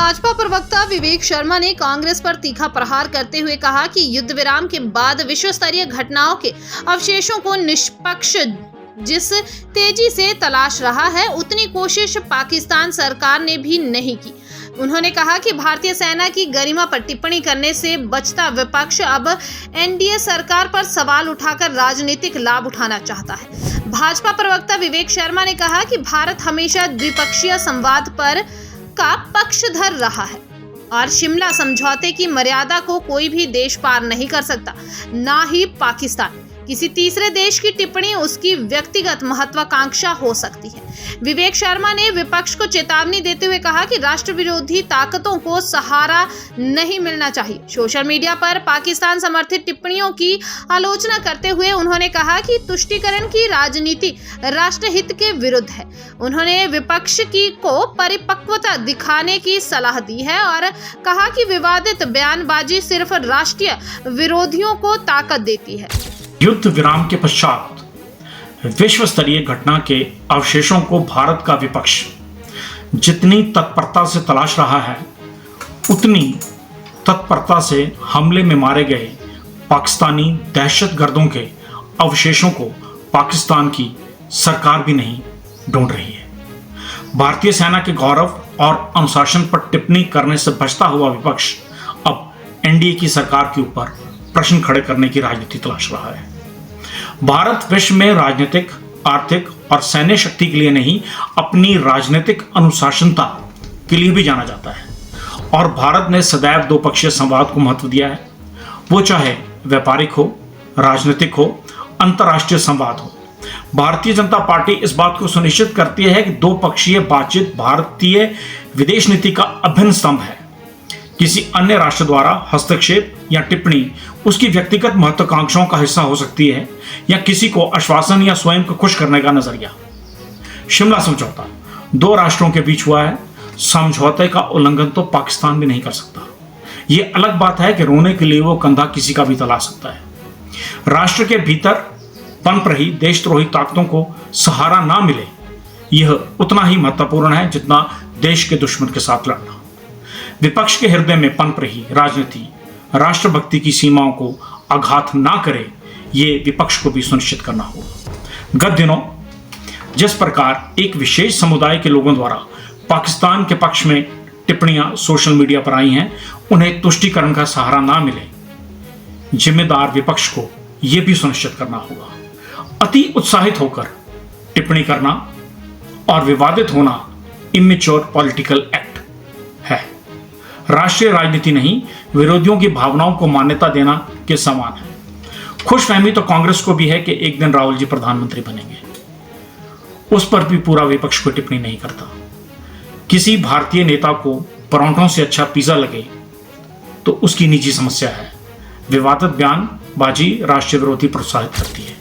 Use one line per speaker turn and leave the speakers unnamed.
भाजपा प्रवक्ता विवेक शर्मा ने कांग्रेस पर तीखा प्रहार करते हुए कहा कि युद्ध विराम के बाद विश्व स्तरीय घटनाओं के अवशेषों को निष्पक्ष जिस तेजी से तलाश रहा है उतनी कोशिश पाकिस्तान सरकार ने भी नहीं की। उन्होंने कहा कि भारतीय सेना की गरिमा पर टिप्पणी करने से बचता विपक्ष अब एनडीए सरकार पर सवाल उठाकर राजनीतिक लाभ उठाना चाहता है। भाजपा प्रवक्ता विवेक शर्मा ने कहा कि भारत हमेशा द्विपक्षीय संवाद पर का पक्षधर रहा है और शिमला समझौते की मर्यादा को कोई भी देश पार नहीं कर सकता, ना ही पाकिस्तान। किसी तीसरे देश की टिप्पणी उसकी व्यक्तिगत महत्वाकांक्षा हो सकती है। विवेक शर्मा ने विपक्ष को चेतावनी देते हुए कहा कि राष्ट्र विरोधी ताकतों को सहारा नहीं मिलना चाहिए। सोशल मीडिया पर पाकिस्तान समर्थित टिप्पणियों की आलोचना करते हुए उन्होंने कहा कि तुष्टीकरण की राजनीति राष्ट्रहित के विरुद्ध है। उन्होंने विपक्ष को परिपक्वता दिखाने की सलाह दी है और कहा कि विवादित बयानबाजी सिर्फ राष्ट्रीय विरोधियों को ताकत देती है।
युद्ध विराम के पश्चात विश्व स्तरीय घटना के अवशेषों को भारत का विपक्ष जितनी तत्परता से तलाश रहा है उतनी तत्परता से हमले में मारे गए पाकिस्तानी दहशतगर्दों के अवशेषों को पाकिस्तान की सरकार भी नहीं ढूंढ रही है। भारतीय सेना के गौरव और अनुशासन पर टिप्पणी करने से बचता हुआ विपक्ष अब एनडीए की सरकार के ऊपर प्रश्न खड़े करने की राजनीति तलाश रहा है। भारत विश्व में राजनीतिक, आर्थिक और सैन्य शक्ति के लिए नहीं, अपनी राजनीतिक अनुशासनता के लिए भी जाना जाता है और भारत ने सदैव द्विपक्षीय संवाद को महत्व दिया है, वो चाहे व्यापारिक हो, राजनीतिक हो, अंतर्राष्ट्रीय संवाद हो। भारतीय जनता पार्टी इस बात को सुनिश्चित करती है कि द्विपक्षीय बातचीत भारतीय विदेश नीति का अभिन्न स्तंभ है। किसी अन्य राष्ट्र द्वारा हस्तक्षेप या टिप्पणी उसकी व्यक्तिगत महत्वाकांक्षाओं का हिस्सा हो सकती है या किसी को आश्वासन या स्वयं को खुश करने का नजरिया। शिमला समझौता दो राष्ट्रों के बीच हुआ है, समझौते का उल्लंघन तो पाकिस्तान भी नहीं कर सकता। यह अलग बात है कि रोने के लिए वो कंधा किसी का भी तला सकता है। राष्ट्र के भीतर पनप रही देशद्रोही ताकतों को सहारा ना मिले, यह उतना ही महत्वपूर्ण है जितना देश के दुश्मन के साथ लड़ना। विपक्ष के हृदय में पनप रही राजनीति राष्ट्रभक्ति की सीमाओं को आघात ना करे, ये विपक्ष को भी सुनिश्चित करना होगा। गत दिनों जिस प्रकार एक विशेष समुदाय के लोगों द्वारा पाकिस्तान के पक्ष में टिप्पणियां सोशल मीडिया पर आई हैं, उन्हें तुष्टीकरण का सहारा ना मिले, जिम्मेदार विपक्ष को यह भी सुनिश्चित करना होगा। अति उत्साहित होकर टिप्पणी करना और विवादित होना इमेच्योर पॉलिटिकल एक्ट है, राष्ट्रीय राजनीति नहीं, विरोधियों की भावनाओं को मान्यता देना के समान है। खुशफहमी तो कांग्रेस को भी है कि एक दिन राहुल जी प्रधानमंत्री बनेंगे, उस पर भी पूरा विपक्ष कोई टिप्पणी नहीं करता। किसी भारतीय नेता को परांठों से अच्छा पिज्जा लगे तो उसकी निजी समस्या है। विवादित बयानबाजी राष्ट्रीय विरोधी प्रोत्साहित करती है।